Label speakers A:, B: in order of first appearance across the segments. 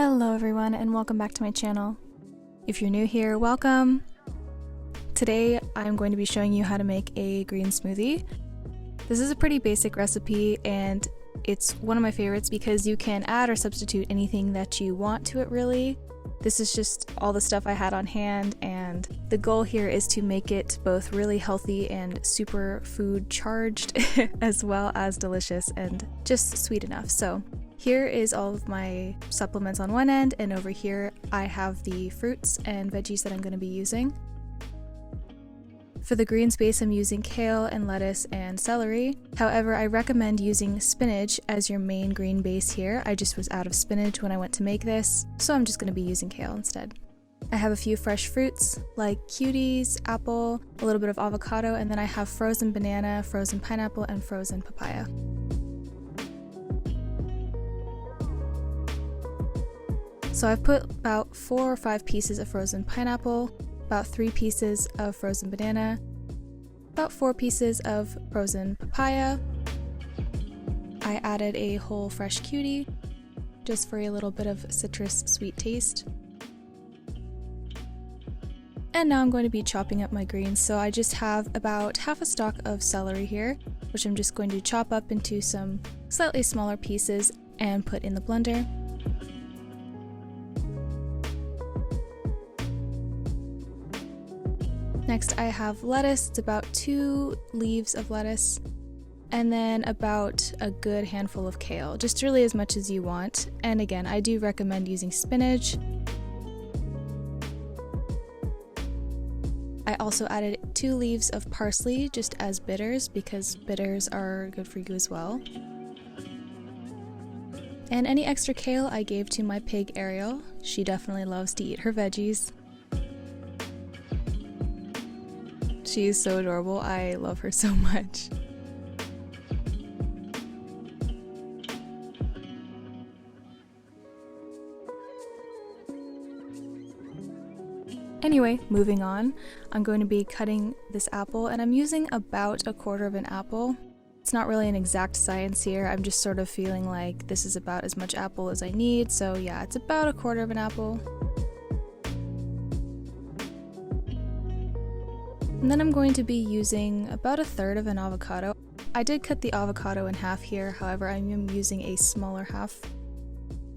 A: Hello everyone and welcome back to my channel. If you're new here, welcome! Today I'm going to be showing you how to make a green smoothie. This is a pretty basic recipe and it's one of my favorites because you can add or substitute anything that you want to it really. This is just all the stuff I had on hand, and the goal here is to make it both really healthy and super food charged as well as delicious and just sweet enough. So here is all of my supplements on one end, and over here I have the fruits and veggies that I'm going to be using. For the green space, I'm using kale and lettuce and celery. However, I recommend using spinach as your main green base here. I just was out of spinach when I went to make this, so I'm just going to be using kale instead. I have a few fresh fruits like cuties, apple, a little bit of avocado, and then I have frozen banana, frozen pineapple, and frozen papaya. So I've put about 4 or 5 pieces of frozen pineapple, about 3 pieces of frozen banana, about 4 pieces of frozen papaya. I added a whole fresh cutie, just for a little bit of citrus sweet taste. And now I'm going to be chopping up my greens, so I just have about half a stalk of celery here, which I'm just going to chop up into some slightly smaller pieces and put in the blender. Next I have lettuce. It's about 2 leaves of lettuce, and then about a good handful of kale, just really as much as you want. And again, I do recommend using spinach. I also added 2 leaves of parsley just as bitters, because bitters are good for you as well. And any extra kale I gave to my pig Ariel. She definitely loves to eat her veggies. She is so adorable. I love her so much. Anyway, moving on, I'm going to be cutting this apple, and I'm using about 1/4 of an apple. It's not really an exact science here. I'm just sort of feeling like this is about as much apple as I need, so yeah, it's about 1/4 of an apple. And then I'm going to be using about 1/3 of an avocado. I did cut the avocado in half here, however I'm using a smaller half.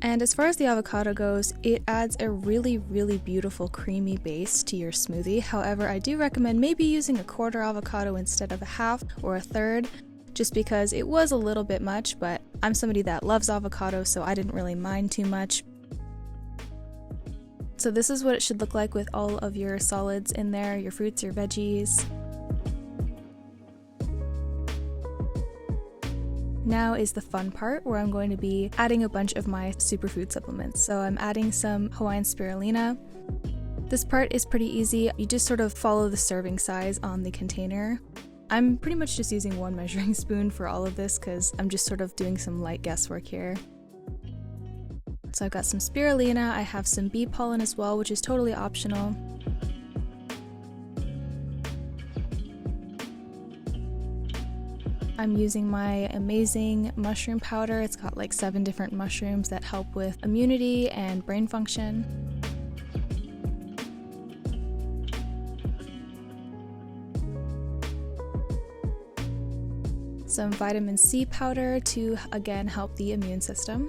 A: And as far as the avocado goes, it adds a really beautiful creamy base to your smoothie. However, I do recommend maybe using 1/4 avocado instead of a half or 1/3, just because it was a little bit much, but I'm somebody that loves avocado, so I didn't really mind too much. So this is what it should look like with all of your solids in there, your fruits, your veggies. Now is the fun part, where I'm going to be adding a bunch of my superfood supplements. So I'm adding some Hawaiian spirulina. This part is pretty easy. You just sort of follow the serving size on the container. I'm pretty much just using 1 measuring spoon for all of this because I'm just sort of doing some light guesswork here. So I've got some spirulina, I have some bee pollen as well, which is totally optional. I'm using my amazing mushroom powder. It's got like 7 different mushrooms that help with immunity and brain function. Some vitamin C powder to again help the immune system.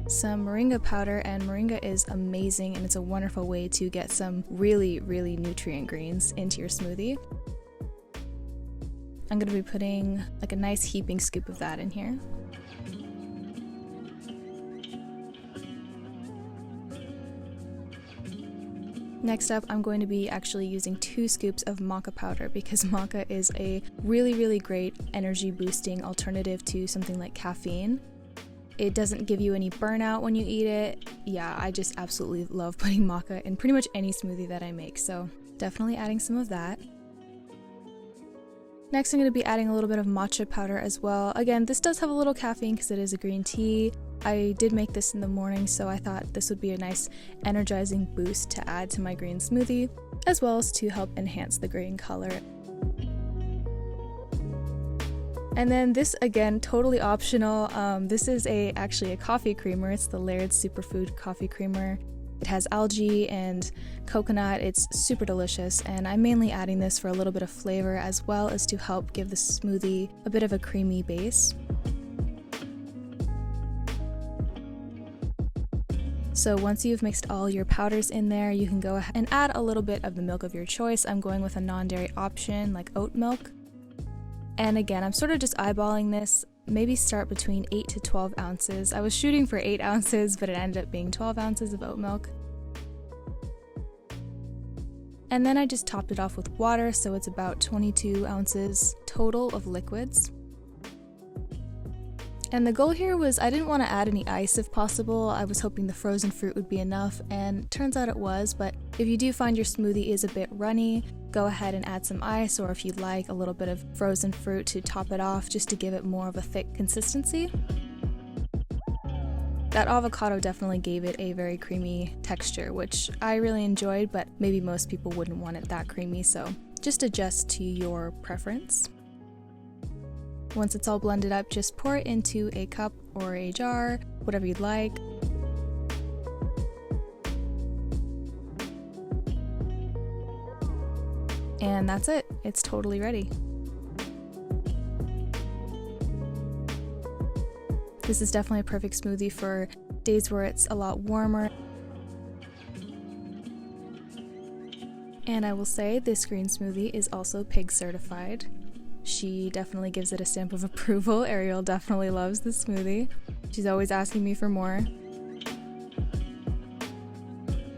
A: Some moringa powder, and moringa is amazing and it's a wonderful way to get some really nutrient greens into your smoothie. I'm going to be putting like a nice heaping scoop of that in here. Next up, I'm going to be actually using 2 scoops of maca powder, because maca is a really great energy boosting alternative to something like caffeine. It doesn't give you any burnout when you eat it. Yeah, I just absolutely love putting maca in pretty much any smoothie that I make, so definitely adding some of that. Next, I'm going to be adding a little bit of matcha powder as well. Again, this does have a little caffeine because it is a green tea. I did make this in the morning, so I thought this would be a nice energizing boost to add to my green smoothie, as well as to help enhance the green color. And then this, again, totally optional. This is actually a coffee creamer. It's the Laird Superfood coffee creamer. It has algae and coconut. It's super delicious, and I'm mainly adding this for a little bit of flavor as well as to help give the smoothie a bit of a creamy base. So once you've mixed all your powders in there, you can go ahead and add a little bit of the milk of your choice. I'm going with a non-dairy option like oat milk. And again, I'm sort of just eyeballing this, maybe start between 8 to 12 ounces. I was shooting for 8 ounces, but it ended up being 12 ounces of oat milk. And then I just topped it off with water, so it's about 22 ounces total of liquids. And the goal here was I didn't want to add any ice if possible. I was hoping the frozen fruit would be enough, and turns out it was, but if you do find your smoothie is a bit runny, go ahead and add some ice, or if you'd like, a little bit of frozen fruit to top it off just to give it more of a thick consistency. That avocado definitely gave it a very creamy texture, which I really enjoyed, but maybe most people wouldn't want it that creamy, so just adjust to your preference. Once it's all blended up, just pour it into a cup or a jar, whatever you'd like. And that's it. It's totally ready. This is definitely a perfect smoothie for days where it's a lot warmer. And I will say this green smoothie is also pig certified. She definitely gives it a stamp of approval. Ariel definitely loves this smoothie. She's always asking me for more.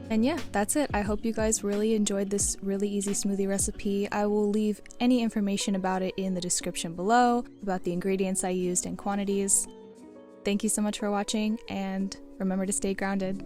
A: And yeah, that's it. I hope you guys really enjoyed this really easy smoothie recipe. I will leave any information about it in the description below, about the ingredients I used and quantities. Thank you so much for watching, and remember to stay grounded.